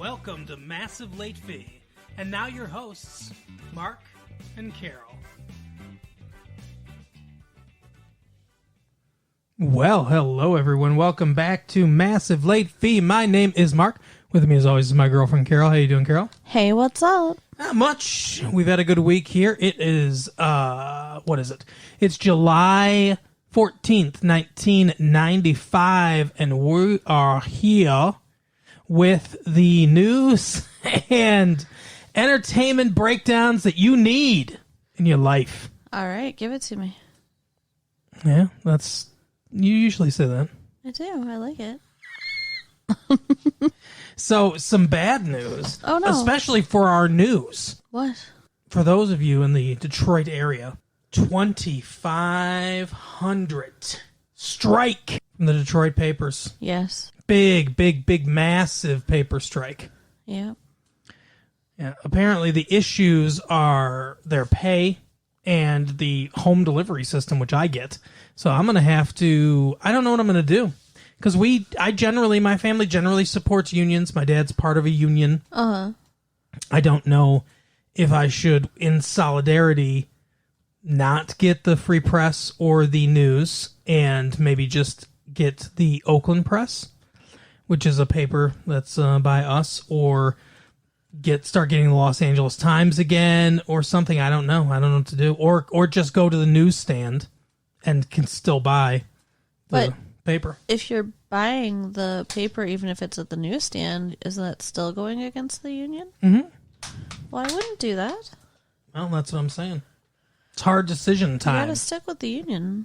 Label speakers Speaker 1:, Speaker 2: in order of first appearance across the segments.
Speaker 1: Welcome to Massive Late Fee. And now your hosts, Mark and Carol. Well, hello everyone. Welcome back to Massive Late Fee. My name is Mark. With me as always is my girlfriend Carol. How you doing, Carol?
Speaker 2: Hey, what's up?
Speaker 1: Not much. We've had a good week here. It is, what is it? It's July 14th, 1995, and we are here with the news and entertainment breakdowns that you need in your life.
Speaker 2: All right, give it to me.
Speaker 1: Yeah, you usually say that.
Speaker 2: I do. I like it.
Speaker 1: So, some bad news.
Speaker 2: Oh, no.
Speaker 1: Especially for our news.
Speaker 2: What?
Speaker 1: For those of you in the Detroit area, 2,500 strike from the Detroit papers.
Speaker 2: Yes.
Speaker 1: Big, massive paper strike.
Speaker 2: Yeah.
Speaker 1: Yeah. Apparently, the issues are their pay and the home delivery system, which I get. So I'm going to have to, I don't know what I'm going to do. Because my family generally supports unions. My dad's part of a union.
Speaker 2: Uh-huh.
Speaker 1: I don't know if I should, in solidarity, not get the Free Press or the News and maybe just get the Oakland Press, which is a paper that's by us, or start getting the Los Angeles Times again or something. I don't know. I don't know what to do. Or just go to the newsstand and can still buy the paper.
Speaker 2: If you're buying the paper, even if it's at the newsstand, isn't that still going against the union?
Speaker 1: Mm-hmm.
Speaker 2: Well, I wouldn't do that.
Speaker 1: Well, that's what I'm saying. It's hard decision time.
Speaker 2: You gotta stick with the union.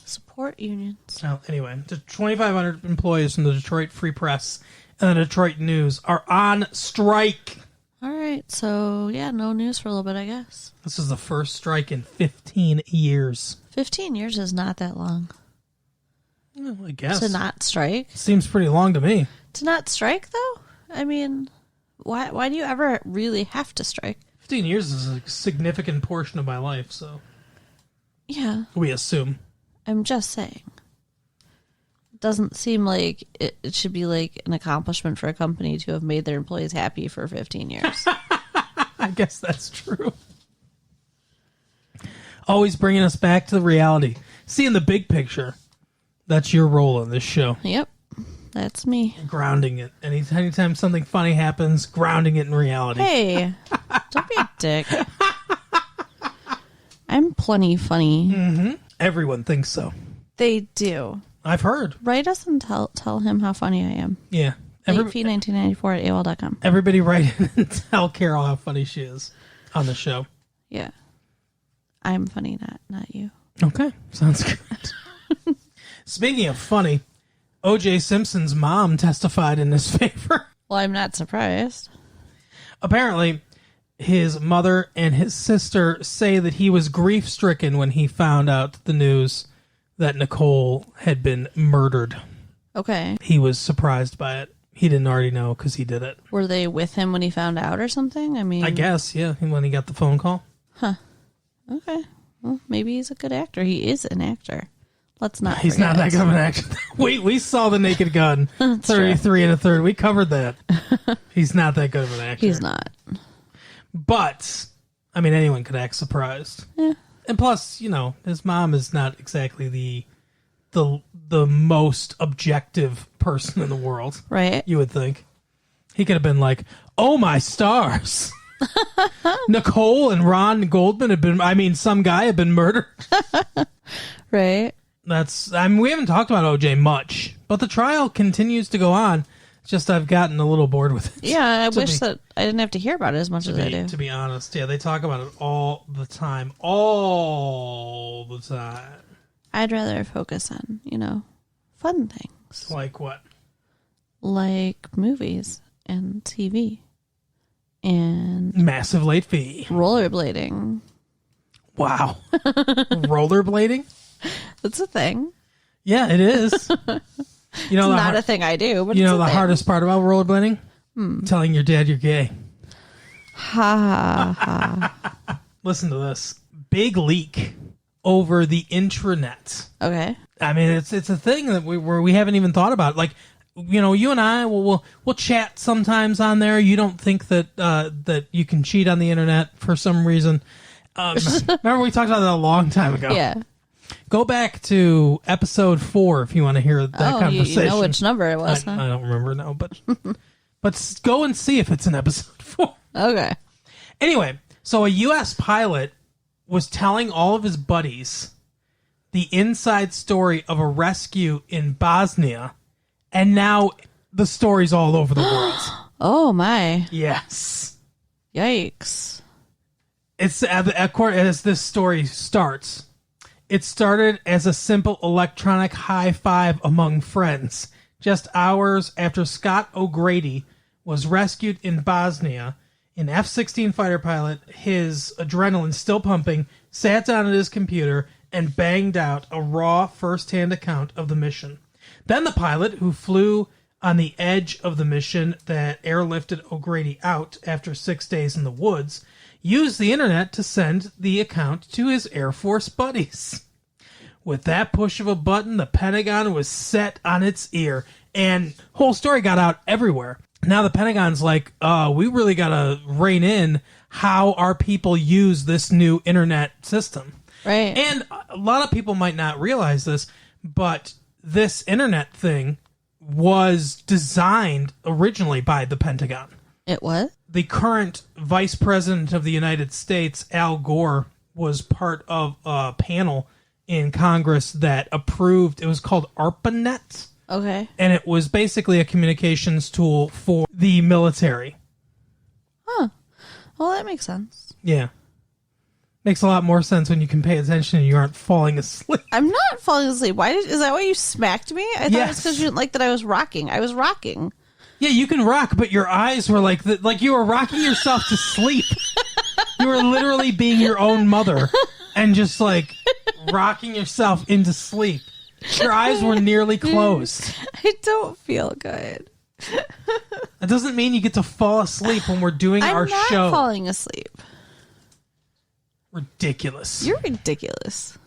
Speaker 2: Support unions.
Speaker 1: Well, anyway, the 2,500 employees from the Detroit Free Press and the Detroit News are on strike.
Speaker 2: All right, so yeah, no news for a little bit, I guess.
Speaker 1: This is the first strike in 15 years.
Speaker 2: 15 years is not that long.
Speaker 1: Well, I guess.
Speaker 2: To not strike?
Speaker 1: Seems pretty long to me.
Speaker 2: To not strike, though? I mean, why do you ever really have to strike?
Speaker 1: 15 years is a significant portion of my life, so.
Speaker 2: Yeah.
Speaker 1: We assume.
Speaker 2: I'm just saying. It doesn't seem like it should be like an accomplishment for a company to have made their employees happy for 15 years.
Speaker 1: I guess that's true. Always bringing us back to the reality. Seeing the big picture. That's your role in this show.
Speaker 2: Yep. That's me.
Speaker 1: Grounding it. Anytime something funny happens, grounding it in reality.
Speaker 2: Hey, don't be a dick. I'm plenty funny.
Speaker 1: Mm-hmm. Everyone thinks so.
Speaker 2: They do.
Speaker 1: I've heard.
Speaker 2: Write us and tell him how funny I am.
Speaker 1: Yeah.
Speaker 2: Latefee1994 at AOL.com.
Speaker 1: Everybody write in and tell Carol how funny she is on the show.
Speaker 2: Yeah. I'm funny, not you.
Speaker 1: Okay. Sounds good. Speaking of funny, O.J. Simpson's mom testified in his favor.
Speaker 2: Well, I'm not surprised.
Speaker 1: Apparently, his mother and his sister say that he was grief-stricken when he found out the news that Nicole had been murdered.
Speaker 2: Okay.
Speaker 1: He was surprised by it. He didn't already know because he did it.
Speaker 2: Were they with him when he found out or something? I mean,
Speaker 1: I guess, yeah, when he got the phone call.
Speaker 2: Huh. Okay. Well, maybe he's a good actor. He is an actor. Let's not.
Speaker 1: He's not that good of an actor. We saw The Naked Gun, 33 and a third. We covered that. He's not that good of an actor.
Speaker 2: He's not.
Speaker 1: But, I mean, anyone could act surprised.
Speaker 2: Yeah.
Speaker 1: And plus, his mom is not exactly the most objective person in the world.
Speaker 2: Right.
Speaker 1: You would think. He could have been like, oh my stars. Nicole and Ron Goldman some guy had been murdered.
Speaker 2: Right.
Speaker 1: We haven't talked about OJ much, but the trial continues to go on. It's just I've gotten a little bored with it.
Speaker 2: Yeah, I wish that I didn't have to hear about it as much as I do.
Speaker 1: To be honest, yeah, they talk about it all the time. All the time.
Speaker 2: I'd rather focus on, fun things.
Speaker 1: Like what?
Speaker 2: Like movies and TV. And
Speaker 1: Massive Late Fee.
Speaker 2: Rollerblading.
Speaker 1: Wow. Rollerblading?
Speaker 2: That's a thing.
Speaker 1: Yeah, it is.
Speaker 2: It's not a thing I do, but it's
Speaker 1: the hardest part about rollerblading? Telling your dad you're gay.
Speaker 2: Ha ha ha.
Speaker 1: Listen to this. Big leak over the intranet.
Speaker 2: Okay.
Speaker 1: I mean, it's a thing that we haven't even thought about. Like, you and I we'll chat sometimes on there. You don't think that that you can cheat on the internet for some reason. Remember we talked about that a long time ago.
Speaker 2: Yeah.
Speaker 1: Go back to episode 4 if you want to hear that conversation.
Speaker 2: You know which number it was, huh?
Speaker 1: I don't remember now, but go and see if it's in episode 4.
Speaker 2: Okay.
Speaker 1: Anyway, so a U.S. pilot was telling all of his buddies the inside story of a rescue in Bosnia, and now the story's all over the world.
Speaker 2: Oh, my.
Speaker 1: Yes.
Speaker 2: Yikes.
Speaker 1: It's as this story starts. It started as a simple electronic high five among friends, just hours after Scott O'Grady was rescued in Bosnia. An F-16 fighter pilot, his adrenaline still pumping, sat down at his computer and banged out a raw first-hand account of the mission. Then the pilot, who flew on the edge of the mission that airlifted O'Grady out after 6 days in the woods, used the internet to send the account to his Air Force buddies. With that push of a button, the Pentagon was set on its ear, and whole story got out everywhere. Now the Pentagon's like, we really got to rein in how our people use this new internet system.
Speaker 2: Right.
Speaker 1: And a lot of people might not realize this, but this internet thing was designed originally by the Pentagon.
Speaker 2: It was?
Speaker 1: The current Vice President of the United States, Al Gore, was part of a panel in Congress that approved, it was called ARPANET.
Speaker 2: Okay.
Speaker 1: And it was basically a communications tool for the military.
Speaker 2: Huh. Well, that makes sense.
Speaker 1: Yeah. Makes a lot more sense when you can pay attention and you aren't falling asleep.
Speaker 2: I'm not falling asleep. Is that why you smacked me? I thought it was because you didn't like that I was rocking. I was rocking.
Speaker 1: Yeah, you can rock, but your eyes were like you were rocking yourself to sleep. You were literally being your own mother and just like rocking yourself into sleep. Your eyes were nearly closed.
Speaker 2: I don't feel good.
Speaker 1: That doesn't mean you get to fall asleep when we're doing our show.
Speaker 2: I'm not falling asleep.
Speaker 1: Ridiculous.
Speaker 2: You're ridiculous.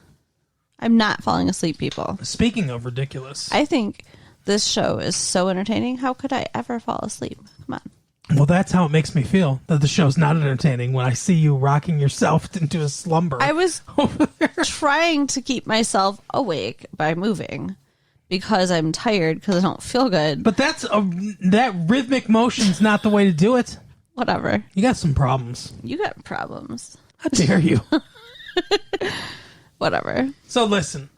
Speaker 2: I'm not falling asleep, people.
Speaker 1: Speaking of ridiculous.
Speaker 2: I think this show is so entertaining. How could I ever fall asleep? Come on.
Speaker 1: Well, that's how it makes me feel, that the show's not entertaining when I see you rocking yourself into a slumber.
Speaker 2: I was trying to keep myself awake by moving because I'm tired because I don't feel good.
Speaker 1: But that rhythmic motion's not the way to do it.
Speaker 2: Whatever.
Speaker 1: You got some problems.
Speaker 2: You got problems.
Speaker 1: How dare you?
Speaker 2: Whatever.
Speaker 1: So listen.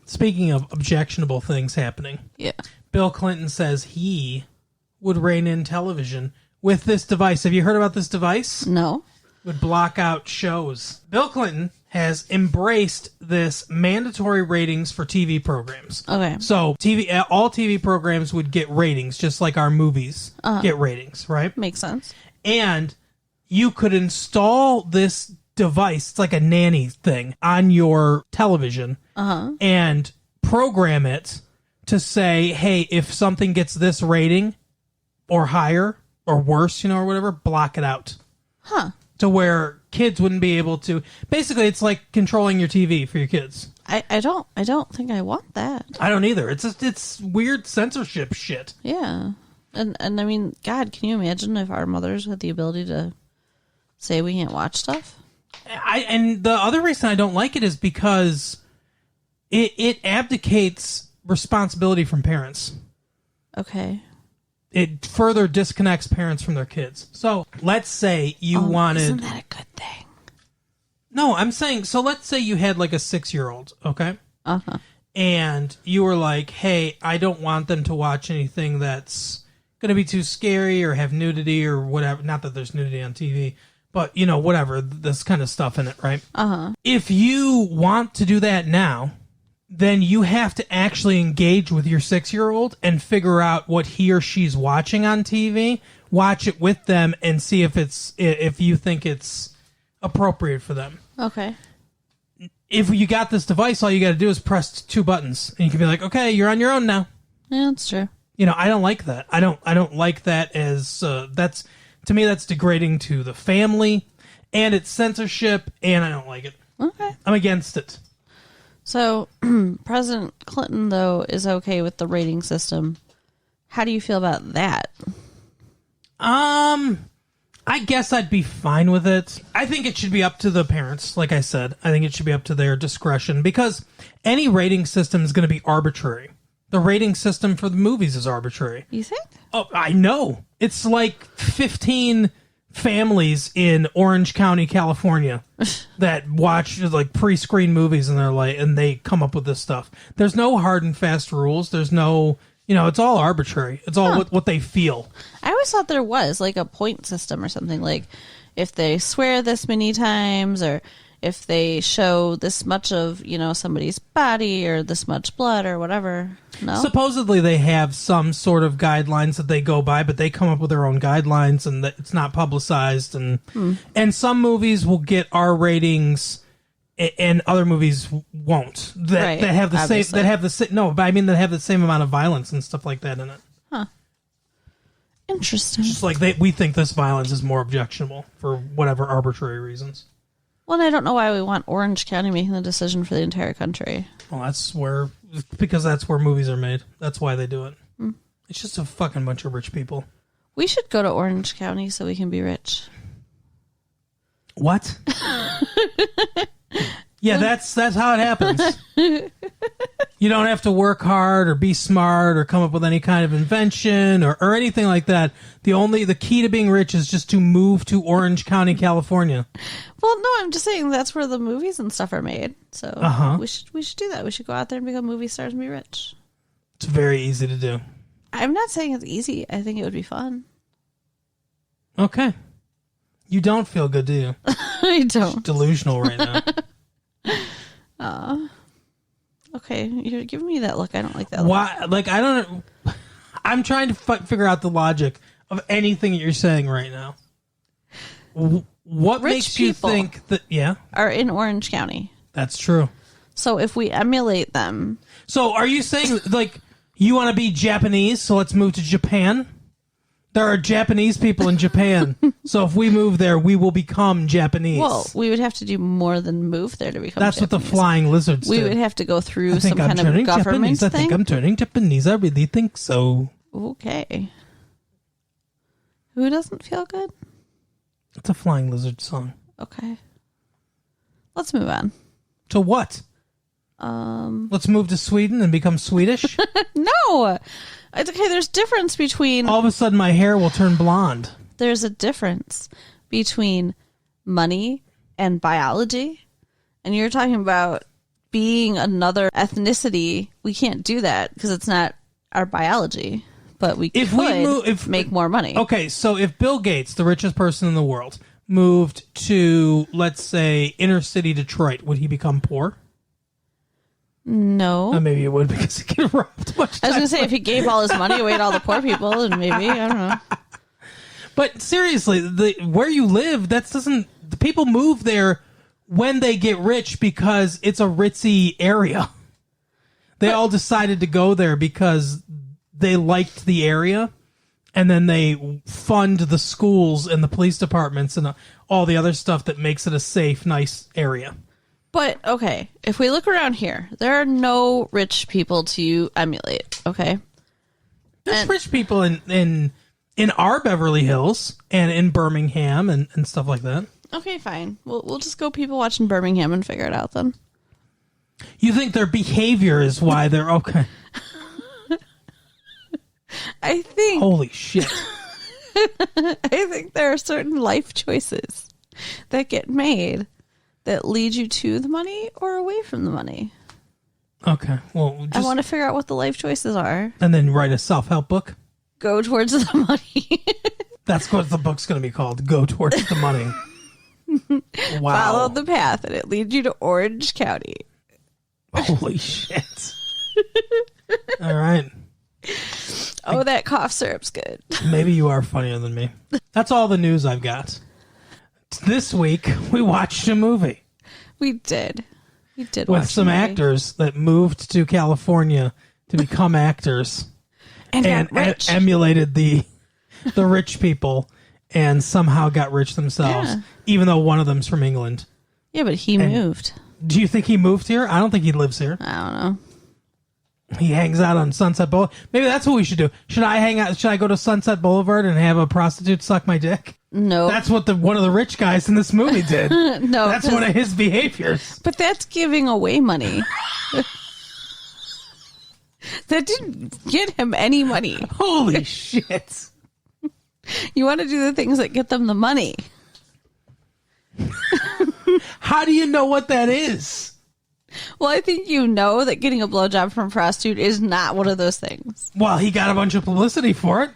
Speaker 1: Speaking of objectionable things happening.
Speaker 2: Yeah.
Speaker 1: Bill Clinton says he would rein in television with this device. Have you heard about this device?
Speaker 2: No.
Speaker 1: Would block out shows. Bill Clinton has embraced this mandatory ratings for TV programs.
Speaker 2: Okay.
Speaker 1: So all TV programs would get ratings, just like our movies get ratings, right?
Speaker 2: Makes sense.
Speaker 1: And you could install this device, it's like a nanny thing, on your television and program it to say, hey, if something gets this rating or higher or worse, or whatever, block it out.
Speaker 2: Huh.
Speaker 1: To where kids wouldn't be able to. Basically, it's like controlling your TV for your kids.
Speaker 2: I don't think I want that.
Speaker 1: I don't either. It's weird censorship shit.
Speaker 2: Yeah. And I mean, God, can you imagine if our mothers had the ability to say we can't watch stuff?
Speaker 1: And the other reason I don't like it is because it abdicates responsibility from parents.
Speaker 2: Okay.
Speaker 1: It further disconnects parents from their kids. So let's say you wanted...
Speaker 2: Isn't that a good thing?
Speaker 1: No, I'm saying... So let's say you had like a 6-year-old, okay?
Speaker 2: Uh-huh.
Speaker 1: And you were like, hey, I don't want them to watch anything that's going to be too scary or have nudity or whatever. Not that there's nudity on TV, but, whatever. This kind of stuff in it, right?
Speaker 2: Uh-huh.
Speaker 1: If you want to do that now, then you have to actually engage with your 6-year-old and figure out what he or she's watching on TV, watch it with them, and see if you think it's appropriate for them.
Speaker 2: Okay.
Speaker 1: If you got this device, all you got to do is press 2 buttons, and you can be like, okay, you're on your own now.
Speaker 2: Yeah, that's true.
Speaker 1: I don't like that. I don't like that as that's, to me, that's degrading to the family, and it's censorship, and I don't like it.
Speaker 2: Okay.
Speaker 1: I'm against it.
Speaker 2: So, President Clinton, though, is okay with the rating system How do you feel about that?
Speaker 1: I guess I'd be fine with it. I think it should be up to the parents, like I said. I think it should be up to their discretion because any rating system is going to be arbitrary. The rating system for the movies is arbitrary.
Speaker 2: You think?
Speaker 1: Oh, I know. It's like 15 families in Orange County, California that watch like pre-screen movies and they come up with this stuff. There's no hard and fast rules. There's no... it's all arbitrary. It's all what they feel.
Speaker 2: I always thought there was like a point system or something. Like if they swear this many times or if they show this much of, somebody's body or this much blood or whatever. No?
Speaker 1: Supposedly they have some sort of guidelines that they go by, but they come up with their own guidelines and it's not publicized. And some movies will get R ratings and other movies won't that have the
Speaker 2: obviously.
Speaker 1: same that have the no, but I mean that have the same amount of violence and stuff like that in it.
Speaker 2: Huh. Interesting.
Speaker 1: Just like we think this violence is more objectionable for whatever arbitrary reasons.
Speaker 2: Well, I don't know why we want Orange County making the decision for the entire country.
Speaker 1: Well, because that's where movies are made. That's why they do it. It's just a fucking bunch of rich people.
Speaker 2: We should go to Orange County so we can be rich.
Speaker 1: What? Yeah, that's how it happens. You don't have to work hard or be smart or come up with any kind of invention or anything like that. The key to being rich is just to move to Orange County, California.
Speaker 2: Well, no, I'm just saying that's where the movies and stuff are made. So we should do that. We should go out there and become movie stars and be rich.
Speaker 1: It's very easy to do.
Speaker 2: I'm not saying it's easy. I think it would be fun.
Speaker 1: Okay. You don't feel good, do you?
Speaker 2: I don't.
Speaker 1: You're delusional right now.
Speaker 2: Okay, you're giving me that look. I don't like that look.
Speaker 1: Why? Like, I don't... I'm trying to figure out the logic of anything you're saying right now. What
Speaker 2: Rich
Speaker 1: makes you
Speaker 2: people
Speaker 1: think that... Yeah?
Speaker 2: are in Orange County.
Speaker 1: That's true.
Speaker 2: So if we emulate them...
Speaker 1: So are you saying, like, you want to be Japanese, so let's move to Japan? There are Japanese people in Japan. So if we move there, we will become Japanese.
Speaker 2: Well, we would have to do more than move there to become
Speaker 1: That's
Speaker 2: Japanese.
Speaker 1: what the flying lizards
Speaker 2: We
Speaker 1: did.
Speaker 2: would have to go through
Speaker 1: I think
Speaker 2: some
Speaker 1: I'm
Speaker 2: kind of
Speaker 1: turning
Speaker 2: government
Speaker 1: Japanese. I think
Speaker 2: thing.
Speaker 1: I'm turning Japanese. I really think so.
Speaker 2: Okay. Who doesn't feel good?
Speaker 1: It's a flying lizard song.
Speaker 2: Okay. Let's move on.
Speaker 1: To what? Let's move to Sweden and become Swedish?
Speaker 2: No! It's okay, there's difference between...
Speaker 1: All of a sudden my hair will turn blonde.
Speaker 2: There's a difference between money and biology. And you're talking about being another ethnicity. We can't do that because it's not our biology. But we could make more money.
Speaker 1: Okay, so if Bill Gates, the richest person in the world, moved to, let's say, inner city Detroit, would he become poor?
Speaker 2: No.
Speaker 1: Maybe it would because he get robbed much.
Speaker 2: I was going to say, if he gave all his money away to all the poor people, then maybe, I don't know.
Speaker 1: But seriously, where you live, the people move there when they get rich because it's a ritzy area. They all decided to go there because they liked the area, and then they fund the schools and the police departments and all the other stuff that makes it a safe, nice area.
Speaker 2: But, okay, if we look around here, there are no rich people to emulate, okay?
Speaker 1: There's rich people in our Beverly Hills and in Birmingham and stuff like that.
Speaker 2: Okay, fine. We'll just go people watching Birmingham and figure it out then.
Speaker 1: You think their behavior is why they're okay?
Speaker 2: I think...
Speaker 1: Holy shit.
Speaker 2: I think there are certain life choices that get made that lead you to the money or away from the money.
Speaker 1: Okay, well...
Speaker 2: I want to figure out what the life choices are.
Speaker 1: And then write a self-help book?
Speaker 2: Go towards the money.
Speaker 1: That's what the book's going to be called. Go towards the money. Wow.
Speaker 2: Follow the path and it leads you to Orange County.
Speaker 1: Holy shit. All right.
Speaker 2: Oh, that cough syrup's good.
Speaker 1: Maybe you are funnier than me. That's all the news I've got. This week, we watched a movie.
Speaker 2: We did. We did
Speaker 1: with
Speaker 2: watch
Speaker 1: some
Speaker 2: a movie.
Speaker 1: actors that moved to California to become actors.
Speaker 2: And got rich.
Speaker 1: Emulated the rich people and somehow got rich themselves,
Speaker 2: Yeah.
Speaker 1: even though one of them's from England.
Speaker 2: Yeah, but he moved.
Speaker 1: Do you think he moved here? I don't think he lives here.
Speaker 2: I don't know.
Speaker 1: He hangs out on Sunset Boulevard. Maybe that's what we should do. Should I hang out? Should I go to Sunset Boulevard and have a prostitute suck my dick?
Speaker 2: No.
Speaker 1: That's what one of the rich guys in this movie did.
Speaker 2: No.
Speaker 1: That's one of his behaviors.
Speaker 2: But that's giving away money. That didn't get him any money.
Speaker 1: Holy shit.
Speaker 2: You want to do the things that get them the money.
Speaker 1: How do you know what that is?
Speaker 2: Well, I think you know that getting a blowjob from a prostitute is not one of those things.
Speaker 1: Well, he got a bunch of publicity for it.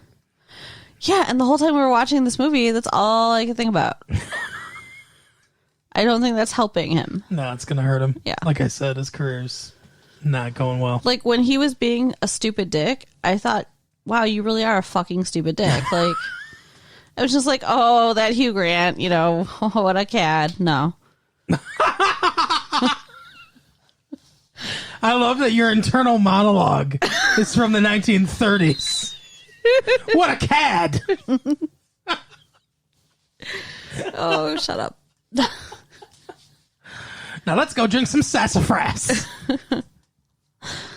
Speaker 2: Yeah, and the whole time we were watching this movie, that's all I could think about. I don't think that's helping him.
Speaker 1: No, it's going to hurt him.
Speaker 2: Yeah.
Speaker 1: Like I said, his career's not going well.
Speaker 2: Like, when he was being a stupid dick, I thought, wow, you really are a fucking stupid dick. Like, I was just like, oh, that Hugh Grant, you know, what a cad. No.
Speaker 1: I love that your internal monologue is from the 1930s. What a cad.
Speaker 2: Oh, shut up.
Speaker 1: Now let's go drink some sassafras.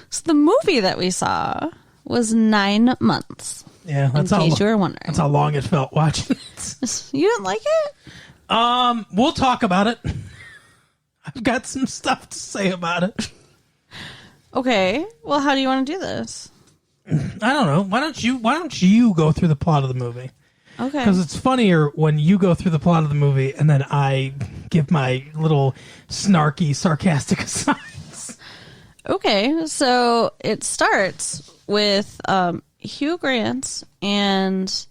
Speaker 2: So the movie that we saw was 9 months.
Speaker 1: Yeah, that's
Speaker 2: in case you were wondering.
Speaker 1: That's how long it felt watching it.
Speaker 2: You didn't like it?
Speaker 1: We'll talk about it. I've got some stuff to say about it.
Speaker 2: Okay. Well, how do you want to do this?
Speaker 1: I don't know. Why don't you go through the plot of the movie?
Speaker 2: Okay.
Speaker 1: Because it's funnier when you go through the plot of the movie and then I give my little snarky, sarcastic asides.
Speaker 2: Okay. So it starts with Hugh Grant and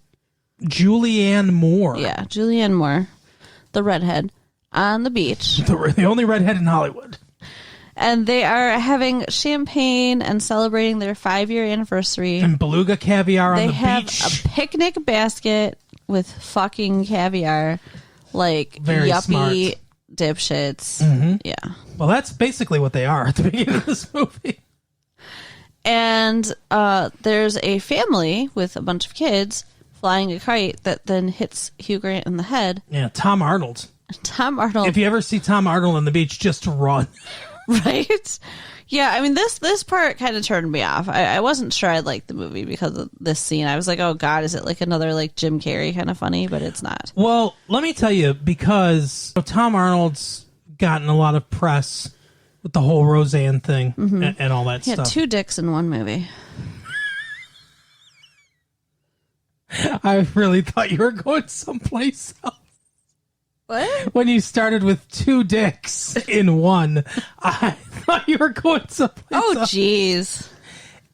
Speaker 1: Julianne Moore.
Speaker 2: Yeah, Julianne Moore, the redhead, on the beach.
Speaker 1: The only redhead in Hollywood.
Speaker 2: And they are having champagne and celebrating their 5-year anniversary.
Speaker 1: And beluga caviar on the beach.
Speaker 2: They have a picnic basket with fucking caviar. Like,
Speaker 1: very
Speaker 2: yuppie
Speaker 1: smart
Speaker 2: dipshits.
Speaker 1: Mm-hmm.
Speaker 2: Yeah.
Speaker 1: Well, that's basically what they are at the beginning of this movie.
Speaker 2: And there's a family with a bunch of kids flying a kite that then hits Hugh Grant in the head.
Speaker 1: Yeah, Tom Arnold.
Speaker 2: Tom Arnold.
Speaker 1: If you ever see Tom Arnold on the beach, just run.
Speaker 2: Right? Yeah, I mean, this part kind of turned me off. I wasn't sure I liked the movie because of this scene. I was like, oh, God, is it like another like Jim Carrey kind of funny? But it's not.
Speaker 1: Well, let me tell you, because Tom Arnold's gotten a lot of press with the whole Roseanne thing and all that
Speaker 2: He
Speaker 1: stuff.
Speaker 2: had 2 dicks in one movie.
Speaker 1: I really thought you were going someplace else.
Speaker 2: What?
Speaker 1: When you started with 2 dicks in one, I thought you were going someplace
Speaker 2: Oh,
Speaker 1: else.
Speaker 2: jeez.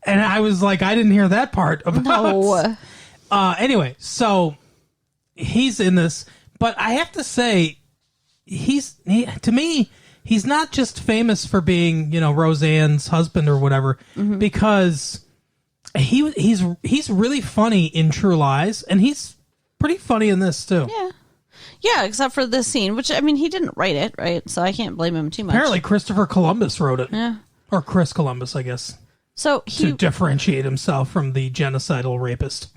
Speaker 1: And I was like, I didn't hear that part about.
Speaker 2: No.
Speaker 1: Anyway, so he's in this, but I have to say, to me, he's not just famous for being, Roseanne's husband or whatever, because he's really funny in True Lies, and he's pretty funny in this too.
Speaker 2: Yeah. Yeah, except for this scene, which, I mean, he didn't write it, right? So I can't blame him too much.
Speaker 1: Apparently, Christopher Columbus wrote it.
Speaker 2: Yeah.
Speaker 1: Or Chris Columbus, I guess.
Speaker 2: So
Speaker 1: to differentiate himself from the genocidal rapist.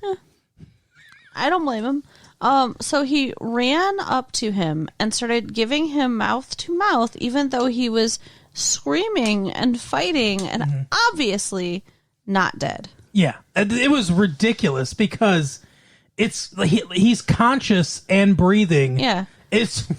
Speaker 2: I don't blame him. So he ran up to him and started giving him mouth to mouth, even though he was screaming and fighting and obviously not dead.
Speaker 1: Yeah, it was ridiculous because he's conscious and breathing.
Speaker 2: Yeah. He's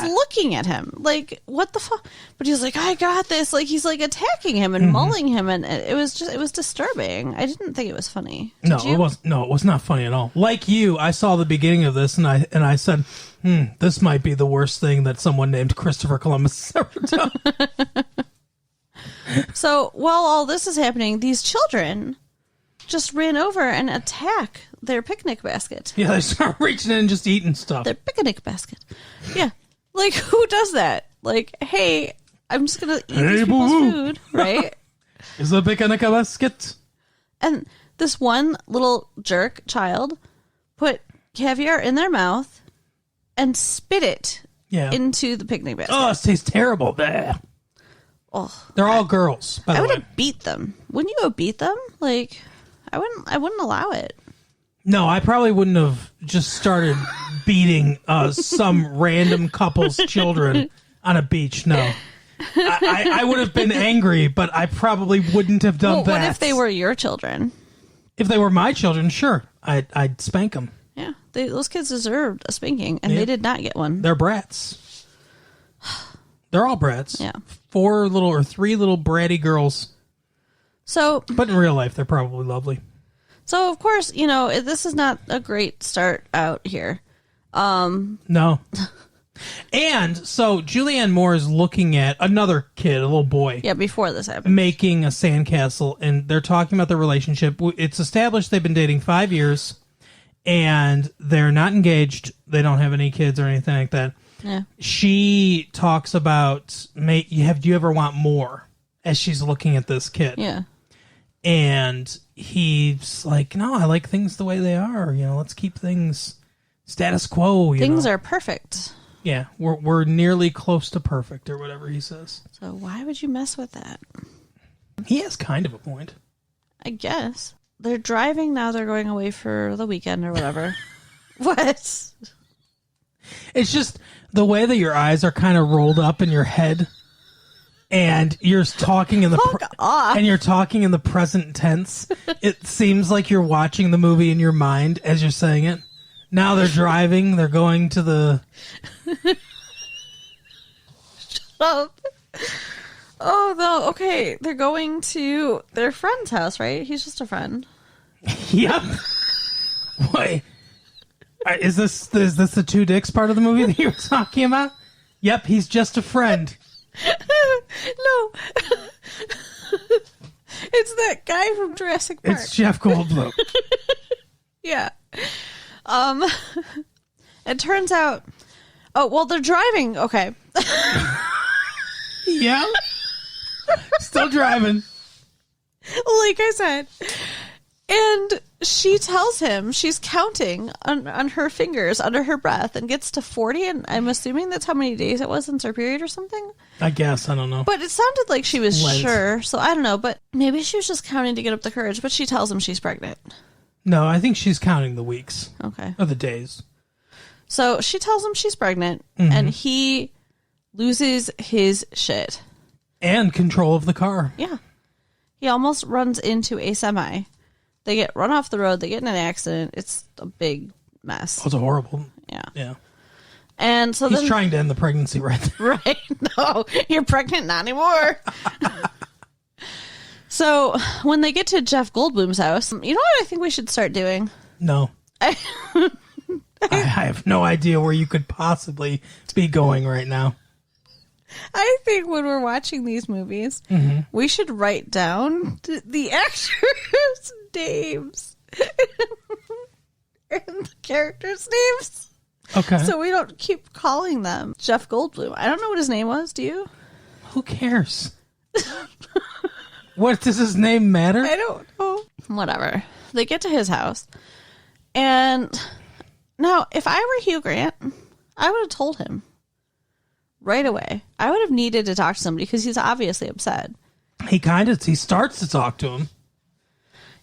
Speaker 2: looking at him like, what the fuck? But he's like, I got this. Like, he's like attacking him and mulling him. And it was disturbing. I didn't think it was funny. Did you?
Speaker 1: It was not funny at all. Like you, I saw the beginning of this and I said, this might be the worst thing that someone named Christopher Columbus has ever done.
Speaker 2: So while all this is happening, these children just ran over and attack their picnic basket.
Speaker 1: Yeah, they start reaching in and just eating stuff.
Speaker 2: Their picnic basket. Yeah. Like, who does that? Like, hey, I'm just going to eat these people's food, right?
Speaker 1: Is a picnic basket?
Speaker 2: And this one little jerk child put caviar in their mouth and spit it into the picnic basket.
Speaker 1: Oh, it tastes terrible. Bleh.
Speaker 2: Oh,
Speaker 1: They're all girls, by the
Speaker 2: I
Speaker 1: way.
Speaker 2: would have beat them. Wouldn't you have beat them? Like, I wouldn't allow it.
Speaker 1: No, I probably wouldn't have just started beating some random couple's children on a beach. No. I would have been angry, but I probably wouldn't have done that.
Speaker 2: What if they were your children?
Speaker 1: If they were my children, sure, I'd spank them.
Speaker 2: Yeah, those kids deserved a spanking, and they did not get one.
Speaker 1: They're brats. They're all brats.
Speaker 2: Yeah.
Speaker 1: 3 little bratty girls.
Speaker 2: So,
Speaker 1: but in real life, they're probably lovely.
Speaker 2: So, of course, this is not a great start out here.
Speaker 1: No. And so Julianne Moore is looking at another kid, a little boy.
Speaker 2: Yeah, before this happened.
Speaker 1: Making a sandcastle, and they're talking about their relationship. It's established they've been dating 5 years, and they're not engaged. They don't have any kids or anything like that.
Speaker 2: Yeah.
Speaker 1: She talks about, do you ever want more? As she's looking at this kid.
Speaker 2: Yeah.
Speaker 1: And he's like, no, I like things the way they are. Let's keep things status quo.
Speaker 2: Things are perfect.
Speaker 1: Yeah, we're nearly close to perfect, or whatever he says.
Speaker 2: So why would you mess with that?
Speaker 1: He has kind of a point.
Speaker 2: I guess. They're driving now. They're going away for the weekend or whatever. What?
Speaker 1: It's just the way that your eyes are kind of rolled up in your head, and you're talking in the present tense. It seems like you're watching the movie in your mind as you're saying it. Now they're driving. They're going to the...
Speaker 2: Shut up. Oh, no. Okay. They're going to their friend's house, right? He's just a friend.
Speaker 1: Yep. Wait. Is this the two dicks part of the movie that you were talking about? Yep, he's just a friend.
Speaker 2: No. It's that guy from Jurassic Park.
Speaker 1: It's Jeff Goldblum.
Speaker 2: Yeah. It turns out... Oh, well, they're driving. Okay.
Speaker 1: Yeah. Still driving.
Speaker 2: Like I said. And she tells him she's counting on her fingers under her breath and gets to 40. And I'm assuming that's how many days it was since her period or something.
Speaker 1: I guess. I don't know.
Speaker 2: But it sounded like she was
Speaker 1: Lent.
Speaker 2: sure. So I don't know. But maybe she was just counting to get up the courage. But she tells him she's pregnant.
Speaker 1: No, I think she's counting the weeks.
Speaker 2: Okay.
Speaker 1: Or the days.
Speaker 2: So she tells him she's pregnant. And he loses his shit.
Speaker 1: And control of the car.
Speaker 2: Yeah. He almost runs into a semi. They get run off the road. They get in an accident. It's a big mess.
Speaker 1: Oh, it's horrible.
Speaker 2: Yeah.
Speaker 1: Yeah.
Speaker 2: And so
Speaker 1: he's trying to end the pregnancy right there.
Speaker 2: Right. No, you're pregnant, not anymore. So when they get to Jeff Goldblum's house, you know what I think we should start doing?
Speaker 1: No. I have no idea where you could possibly be going right now.
Speaker 2: I think when we're watching these movies, we should write down the actors' names and the characters' names.
Speaker 1: Okay.
Speaker 2: So we don't keep calling them Jeff Goldblum. I don't know what his name was. Do you?
Speaker 1: Who cares? What, does his name matter?
Speaker 2: I don't know. Whatever. They get to his house. And now, if I were Hugh Grant, I would have told him right away. I would have needed to talk to somebody because he's obviously upset.
Speaker 1: He starts to talk to him.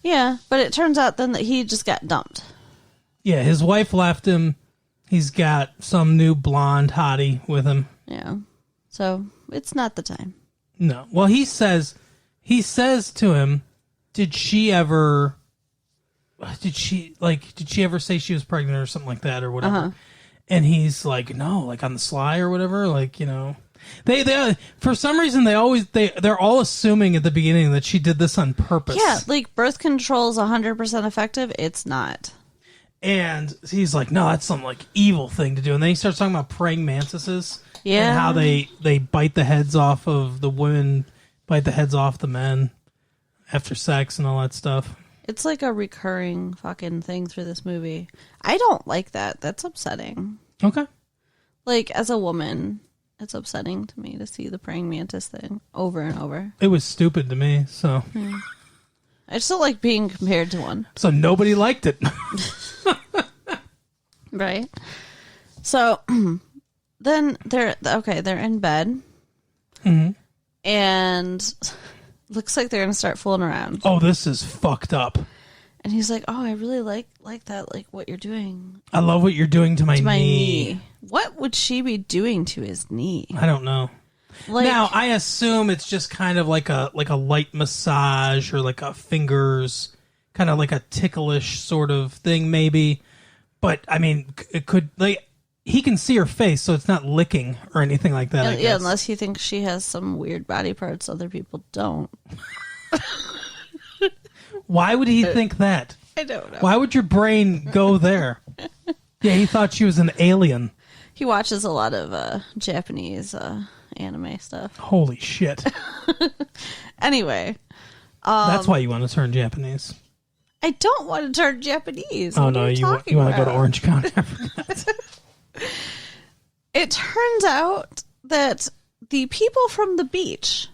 Speaker 2: Yeah, but it turns out then that he just got dumped.
Speaker 1: Yeah, his wife left him. He's got some new blonde hottie with him.
Speaker 2: Yeah. So it's not the time.
Speaker 1: No. Well, he says to him, did she ever say she was pregnant or something like that or whatever? And he's like, no, like on the sly or whatever. Like, they for some reason they're all assuming at the beginning that she did this on purpose.
Speaker 2: Yeah, like birth control is 100% effective. It's not.
Speaker 1: And he's like, no, that's some like evil thing to do. And then he starts talking about praying mantises.
Speaker 2: Yeah.
Speaker 1: And how they bite the heads off of the women, bite the heads off the men after sex and all that stuff.
Speaker 2: It's like a recurring fucking thing through this movie. I don't like that. That's upsetting. Okay. Like, as a woman, it's upsetting to me to see the praying mantis thing over and over.
Speaker 1: It was stupid to me, so.
Speaker 2: Yeah. I just don't like being compared to one.
Speaker 1: So nobody liked it.
Speaker 2: Right. So then they're in bed. Mm-hmm. And looks like they're going to start fooling around.
Speaker 1: Oh, this is fucked up.
Speaker 2: And he's like, oh, I really like that, like what you're doing.
Speaker 1: I love what you're doing to my knee.
Speaker 2: What would she be doing to his knee?
Speaker 1: I don't know.
Speaker 2: Like,
Speaker 1: now, I assume it's just kind of like a light massage or like a fingers, kind of like a ticklish sort of thing, maybe. But I mean, it could like he can see her face, so it's not licking or anything like that. I guess.
Speaker 2: Yeah, unless he thinks she has some weird body parts other people don't.
Speaker 1: Why would he think that?
Speaker 2: I don't know.
Speaker 1: Why would your brain go there? Yeah, he thought she was an alien.
Speaker 2: He watches a lot of Japanese anime stuff.
Speaker 1: Holy shit.
Speaker 2: Anyway.
Speaker 1: That's why you want to turn Japanese.
Speaker 2: I don't want to turn Japanese.
Speaker 1: Oh, no, you want to go to Orange County. I forgot.
Speaker 2: It turns out that the people from the beach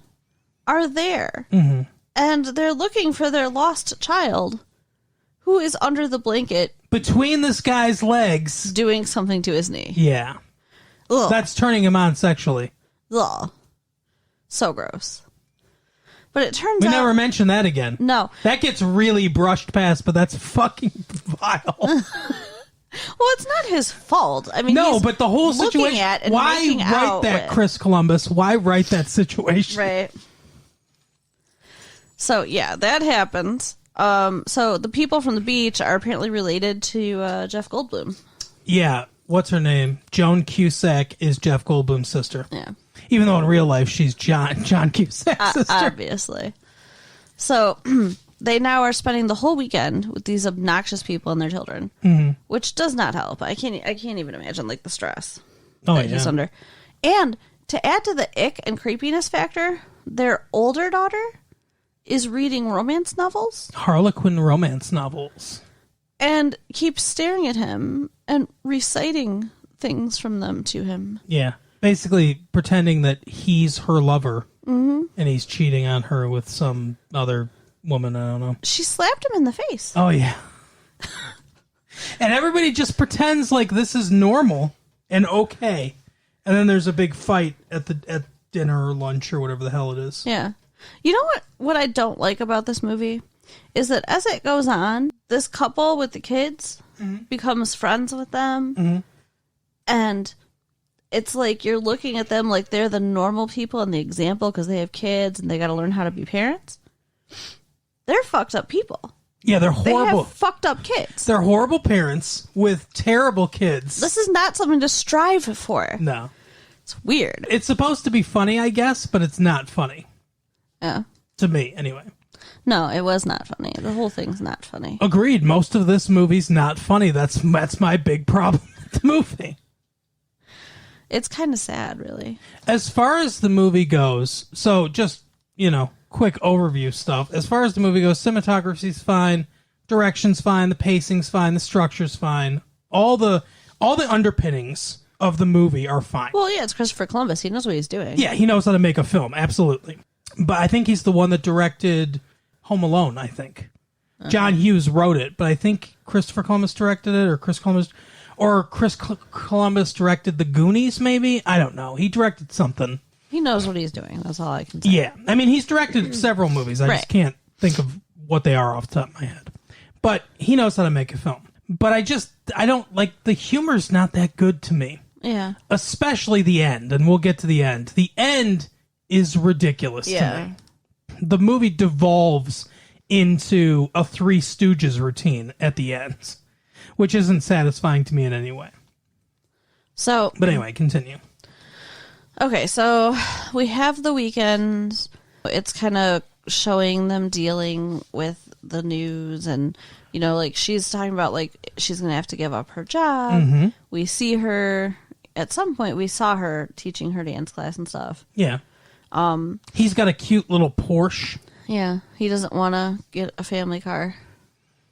Speaker 2: are there.
Speaker 1: Mm-hmm.
Speaker 2: And they're looking for their lost child who is under the blanket.
Speaker 1: Between this guy's legs.
Speaker 2: Doing something to his knee.
Speaker 1: Yeah.
Speaker 2: Ugh.
Speaker 1: That's turning him on sexually.
Speaker 2: Ugh. So gross. But it turns out...
Speaker 1: We never mentioned that again.
Speaker 2: No.
Speaker 1: That gets really brushed past, but that's fucking vile.
Speaker 2: Well, it's not his fault. I mean,
Speaker 1: no, but the whole situation...
Speaker 2: At and
Speaker 1: why write that, Chris Columbus? Why write that situation?
Speaker 2: Right. So, yeah, that happens. So the people from the beach are apparently related to Jeff Goldblum.
Speaker 1: Yeah. What's her name? Joan Cusack is Jeff Goldblum's sister.
Speaker 2: Yeah.
Speaker 1: Even though in real life she's John Cusack's sister.
Speaker 2: Obviously. So they now are spending the whole weekend with these obnoxious people and their children, which does not help. I can't even imagine like the stress that he's under. And to add to the ick and creepiness factor, their older daughter is reading romance novels.
Speaker 1: Harlequin romance novels.
Speaker 2: And keeps staring at him and reciting things from them to him.
Speaker 1: Yeah. Basically pretending that he's her lover and he's cheating on her with some other woman, I don't know.
Speaker 2: She slapped him in the face.
Speaker 1: Oh, yeah. And everybody just pretends like this is normal and okay. And then there's a big fight at dinner or lunch or whatever the hell it is.
Speaker 2: Yeah. You know what I don't like about this movie is that as it goes on, this couple with the kids becomes friends with them. And it's like you're looking at them like they're the normal people and the example because they have kids and they got to learn how to be parents. They're fucked up people.
Speaker 1: Yeah, they're horrible.
Speaker 2: They have fucked up kids.
Speaker 1: They're horrible parents with terrible kids.
Speaker 2: This is not something to strive for.
Speaker 1: No.
Speaker 2: It's weird.
Speaker 1: It's supposed to be funny, I guess, but it's not funny.
Speaker 2: Yeah.
Speaker 1: To me, anyway.
Speaker 2: No, it was not funny. The whole thing's not funny.
Speaker 1: Agreed. Most of this movie's not funny. That's my big problem with the movie.
Speaker 2: It's kind of sad, really.
Speaker 1: As far as the movie goes, so just, quick overview stuff. As far as the movie goes, cinematography's fine, direction's fine, the pacing's fine, the structure's fine. All the underpinnings of the movie are fine.
Speaker 2: Well, yeah, it's Christopher Columbus. He knows what he's doing.
Speaker 1: Yeah, he knows how to make a film, absolutely. But I think he's the one that directed Home Alone, I think. John Hughes wrote it, but I think Christopher Columbus directed it, or Chris Columbus directed The Goonies, maybe? I don't know. He directed something.
Speaker 2: He knows what he's doing. That's all I can say.
Speaker 1: Yeah. I mean, he's directed several movies. I just can't think of what they are off the top of my head. But he knows how to make a film. But I don't, like, the humor's not that good to me.
Speaker 2: Yeah.
Speaker 1: Especially the end, and we'll get to the end. The end is ridiculous to me. The movie devolves into a Three Stooges routine at the end, which isn't satisfying to me in any way.
Speaker 2: So,
Speaker 1: but anyway, continue.
Speaker 2: Okay, so we have the weekend. It's kind of showing them dealing with the news, and like she's talking about like she's gonna have to give up her job. We see her at some point. We saw her teaching her dance class and stuff.
Speaker 1: Yeah. He's got a cute little Porsche.
Speaker 2: Yeah, he doesn't want to get a family car.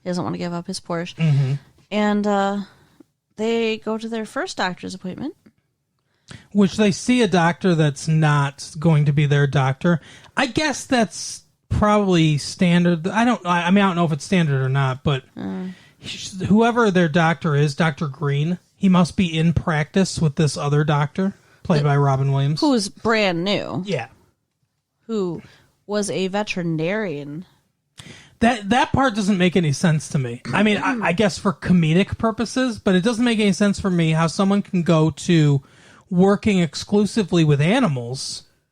Speaker 2: He doesn't want to give up his Porsche. And they go to their first doctor's appointment.
Speaker 1: Which they see a doctor that's not going to be their doctor. I guess that's probably standard. I don't know if it's standard or not, but whoever their doctor is, Dr. Green, he must be in practice with this other doctor, played by Robin Williams.
Speaker 2: Who's brand new.
Speaker 1: Yeah.
Speaker 2: Who was a veterinarian.
Speaker 1: That part doesn't make any sense to me. I mean, I guess for comedic purposes, but it doesn't make any sense for me how someone can go to working exclusively with animals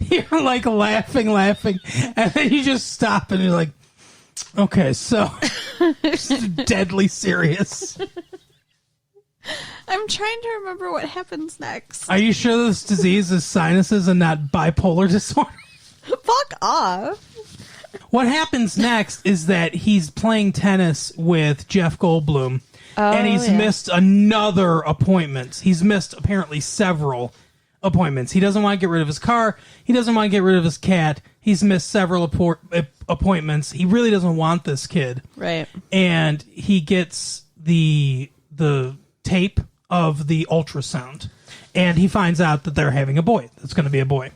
Speaker 1: You're like laughing, and then you just stop and you're like, okay, so deadly serious.
Speaker 2: I'm trying to remember what happens next.
Speaker 1: Are you sure this disease is sinuses and not bipolar disorder?
Speaker 2: Fuck off.
Speaker 1: What happens next is that he's playing tennis with Jeff Goldblum, and he's missed another appointment. He's missed apparently several appointments. He doesn't want to get rid of his car. He doesn't want to get rid of his cat. He's missed several appointments. He really doesn't want this kid.
Speaker 2: Right.
Speaker 1: And he gets the tape of the ultrasound, and he finds out that they're having a boy. That's going to be a boy.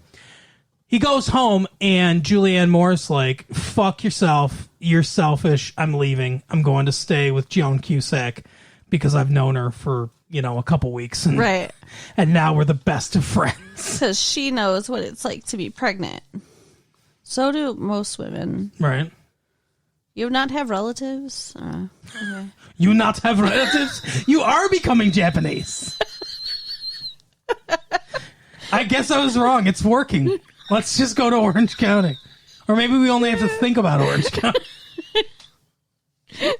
Speaker 1: He goes home, and Julianne Moore's like, fuck yourself. You're selfish. I'm leaving. I'm going to stay with Joan Cusack because I've known her for, a couple weeks. And,
Speaker 2: right.
Speaker 1: And now we're the best of friends.
Speaker 2: Because she knows what it's like to be pregnant. So do most women.
Speaker 1: Right.
Speaker 2: You not have relatives? Okay.
Speaker 1: You not have relatives? You are becoming Japanese. I guess I was wrong. It's working. Let's just go to Orange County. Or maybe we only have to think about Orange County.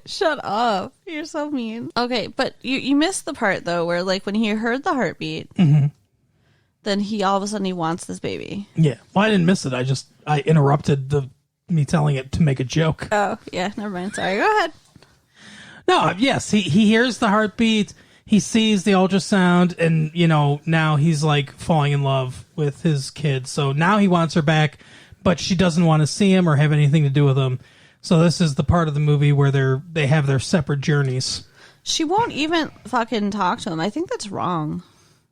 Speaker 2: Shut up. You're so mean. Okay, but you missed the part, though, where, like, when he heard the heartbeat, then he all of a sudden he wants this baby.
Speaker 1: Yeah. Well, I didn't miss it. I interrupted me telling it to make a joke.
Speaker 2: Oh, yeah. Never mind. Sorry. Go ahead.
Speaker 1: No, yes. He hears the heartbeat. He sees the ultrasound, and, now he's, like, falling in love with his kid. So now he wants her back, but she doesn't want to see him or have anything to do with him. So this is the part of the movie where they have their separate journeys.
Speaker 2: She won't even fucking talk to him. I think that's wrong.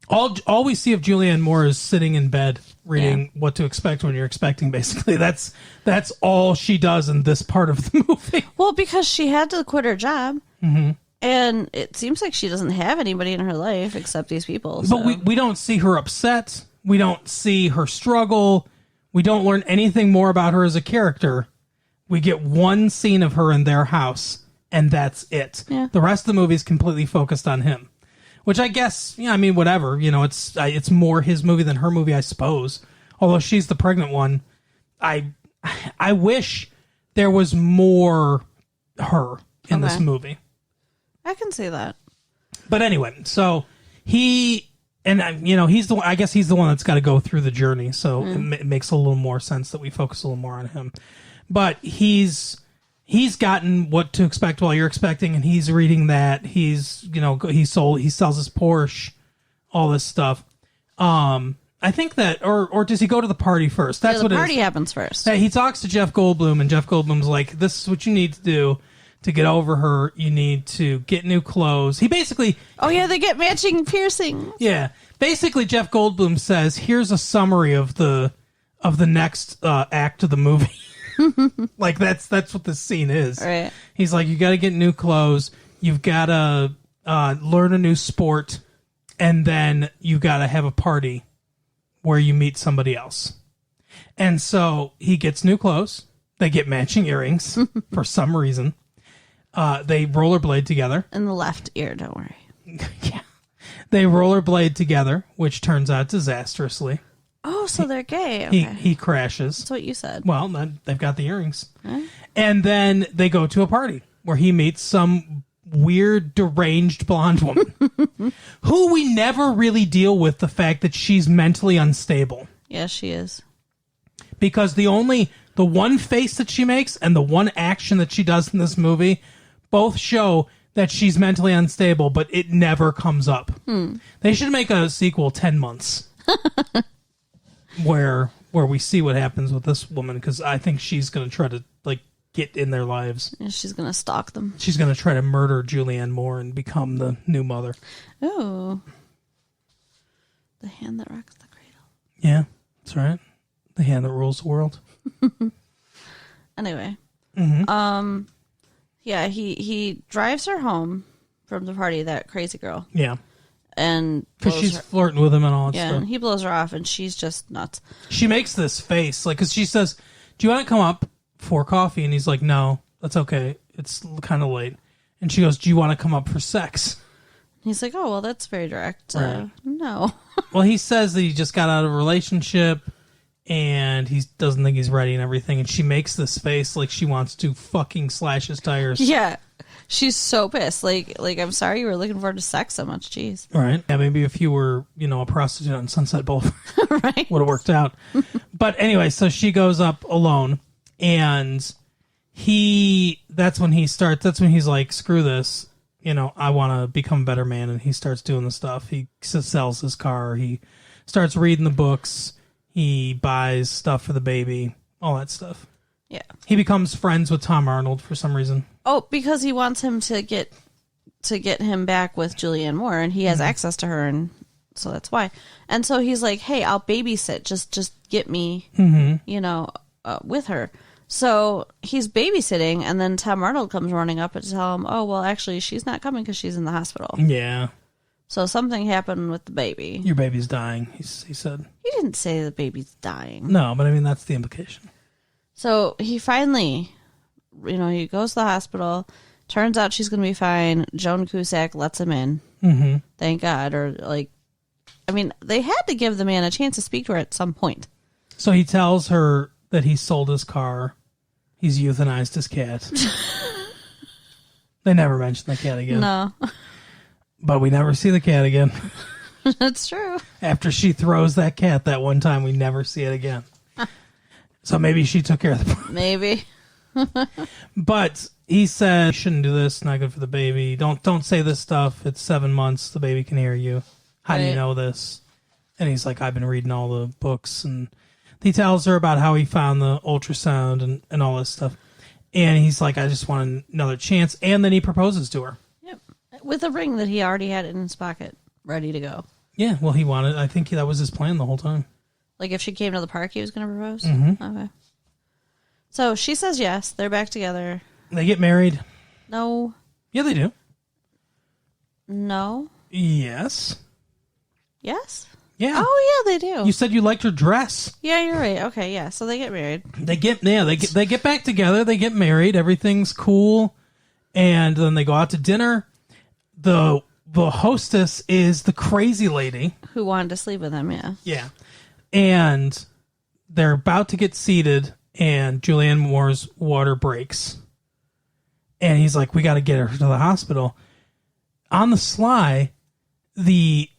Speaker 1: All we see of Julianne Moore is sitting in bed reading What to Expect When You're Expecting, basically. That's all she does in this part of the movie.
Speaker 2: Well, because she had to quit her job. Mm-hmm. And it seems like she doesn't have anybody in her life except these people. So.
Speaker 1: But we don't see her upset. We don't see her struggle. We don't learn anything more about her as a character. We get one scene of her in their house, and that's it.
Speaker 2: Yeah.
Speaker 1: The rest of the movie is completely focused on him. Which I guess, whatever. It's more his movie than her movie, I suppose. Although she's the pregnant one. I wish there was more her in this movie.
Speaker 2: I can see that.
Speaker 1: But anyway, so he's the one, I guess he's the one that's got to go through the journey. So it makes a little more sense that we focus a little more on him. But he's gotten What to Expect While You're Expecting, and he's reading that. He sells his Porsche, all this stuff. I think that, or does he go to the party first? That's what
Speaker 2: the party happens first.
Speaker 1: He talks to Jeff Goldblum, and Jeff Goldblum's like, "This is what you need to do to get over her. You need to get new clothes." He basically,
Speaker 2: they get matching piercings.
Speaker 1: Yeah, basically, Jeff Goldblum says, "Here's a summary of the next act of the movie." Like that's what this scene is.
Speaker 2: Right.
Speaker 1: He's like, you got to get new clothes. You've got to learn a new sport, and then you got to have a party where you meet somebody else. And so he gets new clothes. They get matching earrings for some reason. They rollerblade together.
Speaker 2: In the left ear, don't worry.
Speaker 1: Yeah. They rollerblade together, which turns out disastrously.
Speaker 2: Oh, so they're gay. Okay.
Speaker 1: He crashes.
Speaker 2: That's what you said.
Speaker 1: Well, then they've got the earrings. Huh? And then they go to a party where he meets some weird, deranged blonde woman who we never really deal with the fact that she's mentally unstable.
Speaker 2: Yes, she is.
Speaker 1: Because the one face that she makes and the one action that she does in this movie both show that she's mentally unstable, but it never comes up. They should make a sequel 10 months where we see what happens with this woman, because I think she's going to try to get in their lives.
Speaker 2: And she's going to stalk them.
Speaker 1: She's going to try to murder Julianne Moore and become the new mother.
Speaker 2: Oh. The hand that rocks the cradle.
Speaker 1: Yeah, that's right. The hand that rules the world.
Speaker 2: Anyway.
Speaker 1: Mm-hmm.
Speaker 2: Yeah, he drives her home from the party, that crazy girl.
Speaker 1: Yeah.
Speaker 2: And
Speaker 1: because she's flirting with him and all that stuff.
Speaker 2: Yeah, and he blows her off, and she's just nuts.
Speaker 1: She makes this face, because she says, "Do you want to come up for coffee?" And he's like, "No, that's okay. It's kind of late." And she goes, "Do you want to come up for sex?"
Speaker 2: He's like, "Oh, well, that's very direct.
Speaker 1: Right.
Speaker 2: No."
Speaker 1: Well, he says that he just got out of a relationship, and he doesn't think he's ready and everything, and she makes this face like she wants to fucking slash his tires.
Speaker 2: Yeah. She's so pissed. Like I'm sorry you were looking forward to sex so much. Jeez.
Speaker 1: Right. Yeah, maybe if you were, a prostitute on Sunset Boulevard,
Speaker 2: Right.
Speaker 1: would have worked out. But anyway, so she goes up alone, and that's when he's like, screw this. I want to become a better man, and he starts doing the stuff. He sells his car. He starts reading the books. He buys stuff for the baby, all that stuff.
Speaker 2: Yeah.
Speaker 1: He becomes friends with Tom Arnold for some reason.
Speaker 2: Oh, because he wants him to get him back with Julianne Moore, and he has access to her, and so that's why. And so he's like, "Hey, I'll babysit. Just get me, with her." So he's babysitting, and then Tom Arnold comes running up to tell him, "Oh, well, actually, she's not coming because she's in the hospital."
Speaker 1: Yeah.
Speaker 2: So something happened with the baby.
Speaker 1: Your baby's dying, he said.
Speaker 2: He didn't say the baby's dying.
Speaker 1: No, but I mean, that's the implication.
Speaker 2: So he finally, he goes to the hospital. Turns out she's going to be fine. Joan Cusack lets him in. Mm-hmm. Thank God. Or they had to give the man a chance to speak to her at some point.
Speaker 1: So he tells her that he sold his car. He's euthanized his cat. They never mention the cat again.
Speaker 2: No.
Speaker 1: But we never see the cat again.
Speaker 2: That's true.
Speaker 1: After she throws that cat that one time, we never see it again. So maybe she took care of the problem.
Speaker 2: Maybe.
Speaker 1: But he said, "You shouldn't do this. Not good for the baby. Don't say this stuff. It's 7 months. The baby can hear you. How do you know this?" And he's like, "I've been reading all the books." And he tells her about how he found the ultrasound and all this stuff. And he's like, "I just want another chance." And then he proposes to her.
Speaker 2: Yep. With a ring that he already had in his pocket, ready to go.
Speaker 1: Yeah, well, I think that was his plan the whole time.
Speaker 2: Like if she came to the park, he was going to propose?
Speaker 1: Mm-hmm.
Speaker 2: Okay. So she says yes. They're back together.
Speaker 1: They get married.
Speaker 2: No.
Speaker 1: Yeah, they do.
Speaker 2: No.
Speaker 1: Yes.
Speaker 2: Yes?
Speaker 1: Yeah.
Speaker 2: Oh, yeah, they do.
Speaker 1: You said you liked her dress.
Speaker 2: Yeah, you're right. Okay, yeah. So they get married.
Speaker 1: They get back together. They get married. Everything's cool. And then they go out to dinner. The hostess is the crazy lady.
Speaker 2: Who wanted to sleep with him, yeah.
Speaker 1: Yeah. And they're about to get seated, and Julianne Moore's water breaks. And he's like, "We got to get her to the hospital." On the sly, the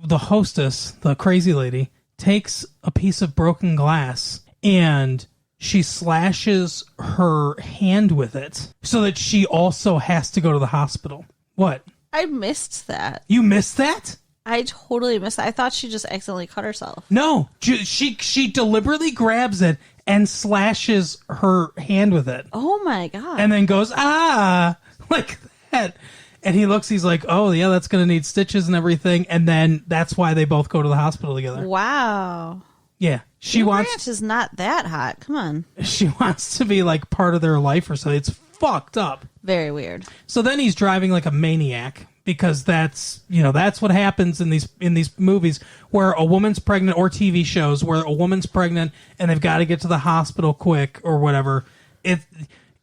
Speaker 1: hostess, the crazy lady, takes a piece of broken glass and she slashes her hand with it so that she also has to go to the hospital. What?
Speaker 2: I missed that.
Speaker 1: You missed that?
Speaker 2: I totally missed that. I thought she just accidentally cut herself.
Speaker 1: No, she deliberately grabs it and slashes her hand with it.
Speaker 2: Oh my God.
Speaker 1: And then goes, like that. And he's like, "Oh, yeah, that's going to need stitches and everything." And then that's why they both go to the hospital together.
Speaker 2: Wow.
Speaker 1: Yeah.
Speaker 2: Hugh Grant is not that hot. Come on.
Speaker 1: She wants to be like part of their life or something. It's fucked up.
Speaker 2: Very weird.
Speaker 1: So then he's driving like a maniac because that's what happens in these movies where a woman's pregnant, or TV shows where a woman's pregnant and they've got to get to the hospital quick or whatever.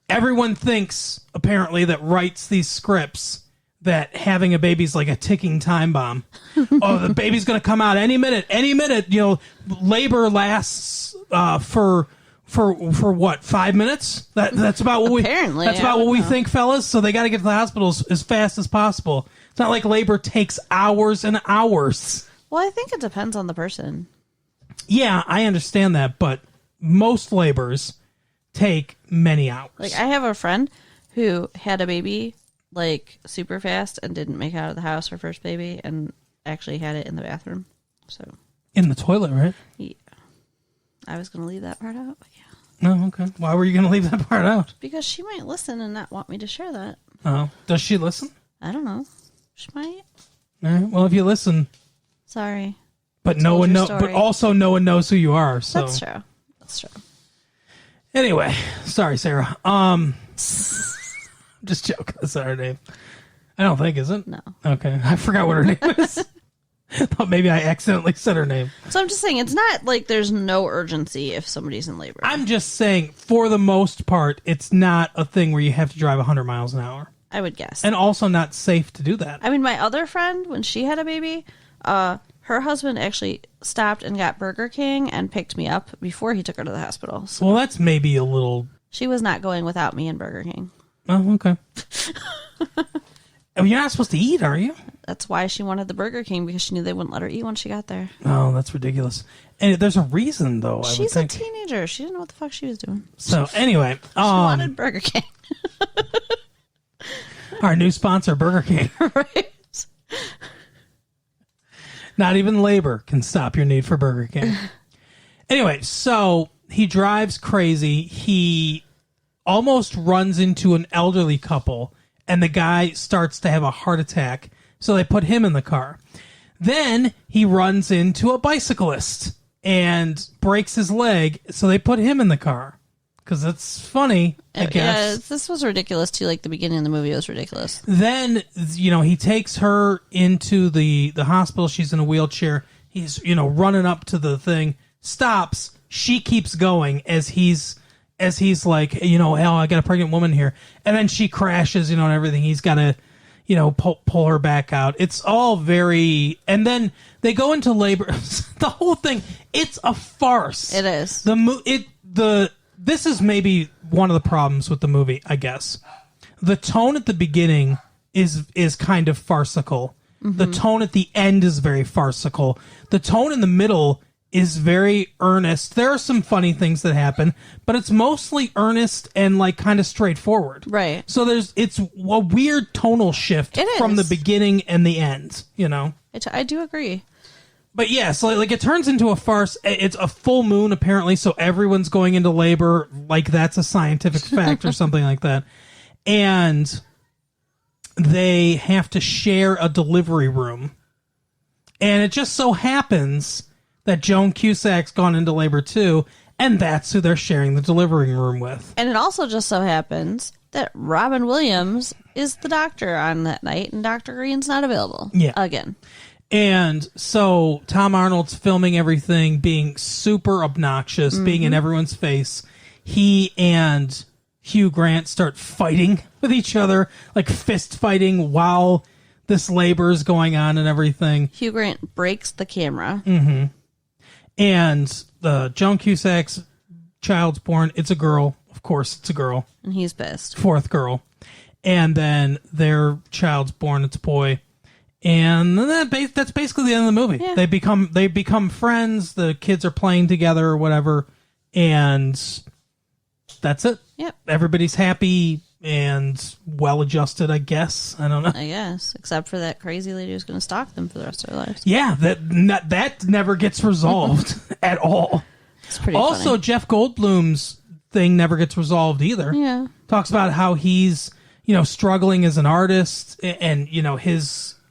Speaker 1: Everyone thinks apparently that writes these scripts that having a baby's like a ticking time bomb. Oh, the baby's going to come out any minute. Labor lasts for what, 5 minutes? That's about what we think, fellas. So they got to get to the hospital as fast as possible. It's not like labor takes hours and hours.
Speaker 2: Well, I think it depends on the person.
Speaker 1: Yeah, I understand that, but most labors take many hours.
Speaker 2: Like, I have a friend who had a baby like super fast and didn't make it out of the house, her first baby, and actually had it in the bathroom. So
Speaker 1: in the toilet, right?
Speaker 2: Yeah. I was going to leave that part out, but yeah.
Speaker 1: No, okay. Why were you going to leave that part out?
Speaker 2: Because she might listen and not want me to share that.
Speaker 1: Oh, does she listen?
Speaker 2: I don't know. She might.
Speaker 1: All right. Well, if you listen,
Speaker 2: sorry.
Speaker 1: But no one knows. But also, no one knows who you are. So
Speaker 2: that's true. That's true.
Speaker 1: Anyway, sorry, Sarah. Just joking. That's not her name. I don't think, is it?
Speaker 2: No.
Speaker 1: Okay. I forgot what her name is. I thought maybe I accidentally said her name.
Speaker 2: So I'm just saying, it's not like there's no urgency if somebody's in labor.
Speaker 1: I'm just saying, for the most part, it's not a thing where you have to drive 100 miles an hour.
Speaker 2: I would guess.
Speaker 1: And also not safe to do that.
Speaker 2: I mean, my other friend, when she had a baby, Her husband actually stopped and got Burger King and picked me up before he took her to the hospital. So
Speaker 1: Well, that's maybe a little...
Speaker 2: she was not going without me and Burger King.
Speaker 1: Oh, okay. You're not supposed to eat, are you?
Speaker 2: That's why she wanted the Burger King, because she knew they wouldn't let her eat when she got there.
Speaker 1: Oh, that's ridiculous. And there's a reason, though.
Speaker 2: She's a teenager. She didn't know what the fuck she was doing.
Speaker 1: So, anyway.
Speaker 2: She wanted Burger King.
Speaker 1: Our new sponsor, Burger King.
Speaker 2: Right.
Speaker 1: Not even labor can stop your need for Burger King. Anyway, so he drives crazy. He almost runs into an elderly couple, and the guy starts to have a heart attack, so they put him in the car. Then he runs into a bicyclist and breaks his leg, so they put him in the car. Because it's funny, I guess.
Speaker 2: Yeah, this was ridiculous too. Like the beginning of the movie was ridiculous.
Speaker 1: Then, he takes her into the hospital. She's in a wheelchair. He's, running up to the thing, stops. She keeps going as he's like, hell, I got a pregnant woman here. And then she crashes, and everything. He's got to, pull her back out. It's all very, and then they go into labor. The whole thing, it's a farce.
Speaker 2: It is.
Speaker 1: This is maybe one of the problems with the movie, I guess. The tone at the beginning is kind of farcical. Mm-hmm. The tone at the end is very farcical. The tone in the middle is very earnest. There are some funny things that happen, but it's mostly earnest and like kind of straightforward.
Speaker 2: Right.
Speaker 1: So it's a weird tonal shift from the beginning and the end,
Speaker 2: I do agree.
Speaker 1: But yeah, so like it turns into a farce. It's a full moon, apparently, so everyone's going into labor like that's a scientific fact or something like that. And they have to share a delivery room. And it just so happens that Joan Cusack's gone into labor too, and that's who they're sharing the delivery room with.
Speaker 2: And it also just so happens that Robin Williams is the doctor on that night, and Dr. Green's not available.
Speaker 1: Yeah.
Speaker 2: Again.
Speaker 1: And so Tom Arnold's filming everything, being super obnoxious, being in everyone's face. He and Hugh Grant start fighting with each other, like fist fighting while this labor is going on and everything.
Speaker 2: Hugh Grant breaks the camera.
Speaker 1: Mm-hmm. And Joan Cusack's child's born. It's a girl. Of course, it's a girl.
Speaker 2: And he's pissed.
Speaker 1: Fourth girl. And then their child's born. It's a boy. And then that's basically the end of the movie. Yeah. They become friends. The kids are playing together or whatever, and that's it.
Speaker 2: Yep.
Speaker 1: Everybody's happy and well-adjusted, I guess. I don't know.
Speaker 2: I guess, except for that crazy lady who's going to stalk them for the rest of their lives.
Speaker 1: Yeah, that never gets resolved at all.
Speaker 2: It's pretty
Speaker 1: also,
Speaker 2: funny.
Speaker 1: Jeff Goldblum's thing never gets resolved either.
Speaker 2: Yeah.
Speaker 1: Talks about how he's, struggling as an artist and,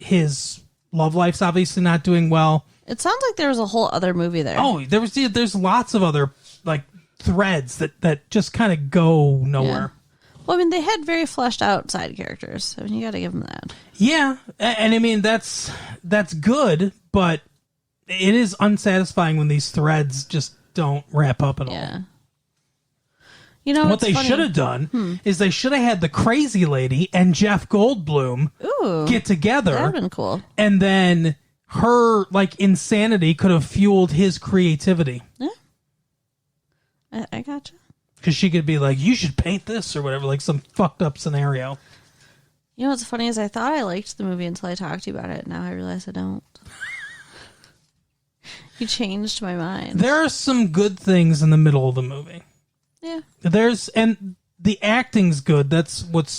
Speaker 1: his love life's obviously not doing well.
Speaker 2: It sounds like there was a whole other movie there.
Speaker 1: Oh, there's lots of other like threads that just kind of go nowhere.
Speaker 2: Yeah. Well, I mean, they had very fleshed out side characters. I mean, you got to give them that.
Speaker 1: Yeah, and I mean that's good, but it is unsatisfying when these threads just don't wrap up at all.
Speaker 2: Yeah.
Speaker 1: What they should have done is they should have had the crazy lady and Jeff Goldblum get together.
Speaker 2: That would have been cool.
Speaker 1: And then her insanity could have fueled his creativity.
Speaker 2: Yeah. I gotcha.
Speaker 1: Because she could be like, you should paint this or whatever, like some fucked up scenario.
Speaker 2: You know what's funny is I thought I liked the movie until I talked to you about it. Now I realize I don't. You changed my mind.
Speaker 1: There are some good things in the middle of the movie.
Speaker 2: Yeah.
Speaker 1: And the acting's good. That's between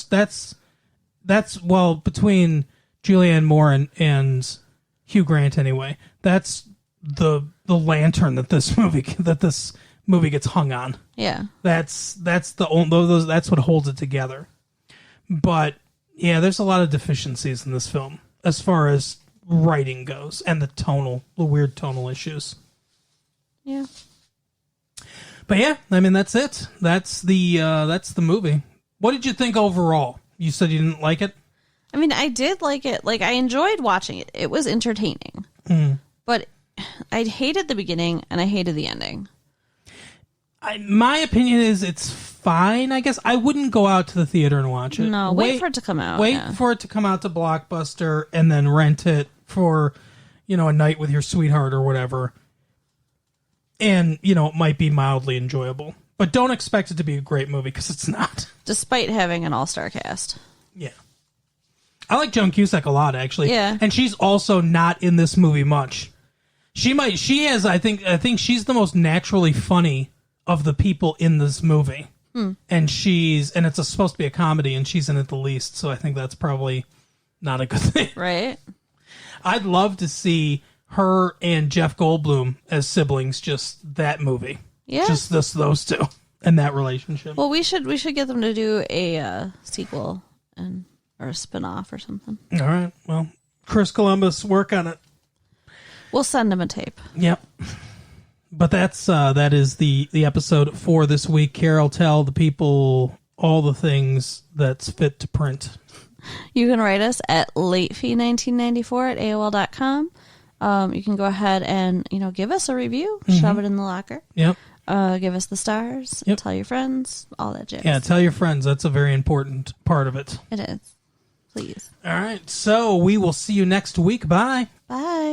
Speaker 1: Julianne Moore and Hugh Grant anyway. That's the lantern that this movie gets hung on.
Speaker 2: Yeah.
Speaker 1: That's what holds it together. But yeah, there's a lot of deficiencies in this film as far as writing goes and the weird tonal issues.
Speaker 2: Yeah.
Speaker 1: But yeah, I mean that's it. That's the movie. What did you think overall? You said you didn't like it?
Speaker 2: I mean, I did like it. Like, I enjoyed watching it. It was entertaining. But I hated the beginning and I hated the ending.
Speaker 1: My opinion is it's fine, I guess. I wouldn't go out to the theater and watch it.
Speaker 2: No, wait for it to come out.
Speaker 1: Wait for it to come out to Blockbuster and then rent it for, a night with your sweetheart or whatever. And, it might be mildly enjoyable. But don't expect it to be a great movie, because it's not.
Speaker 2: Despite having an all-star cast.
Speaker 1: Yeah. I like Joan Cusack a lot, actually.
Speaker 2: Yeah.
Speaker 1: And she's also not in this movie much. I think she's the most naturally funny of the people in this movie. And it's supposed to be a comedy, and she's in it the least, so I think that's probably not a good thing.
Speaker 2: Right.
Speaker 1: I'd love to see her and Jeff Goldblum as siblings, just that movie.
Speaker 2: Yeah.
Speaker 1: Just those two and that relationship.
Speaker 2: Well, we should get them to do a sequel or a spin-off or something.
Speaker 1: All right. Well, Chris Columbus, work on it.
Speaker 2: We'll send him a tape.
Speaker 1: Yep. But that is the episode for this week. Carol, tell the people all the things that's fit to print.
Speaker 2: You can write us at latefee1994@aol.com. You can go ahead and, give us a review, shove it in the locker.
Speaker 1: Yep.
Speaker 2: Give us the stars, tell your friends, all that jazz.
Speaker 1: Yeah, tell your friends. That's a very important part of it.
Speaker 2: It is. Please.
Speaker 1: All right. So we will see you next week. Bye.
Speaker 2: Bye.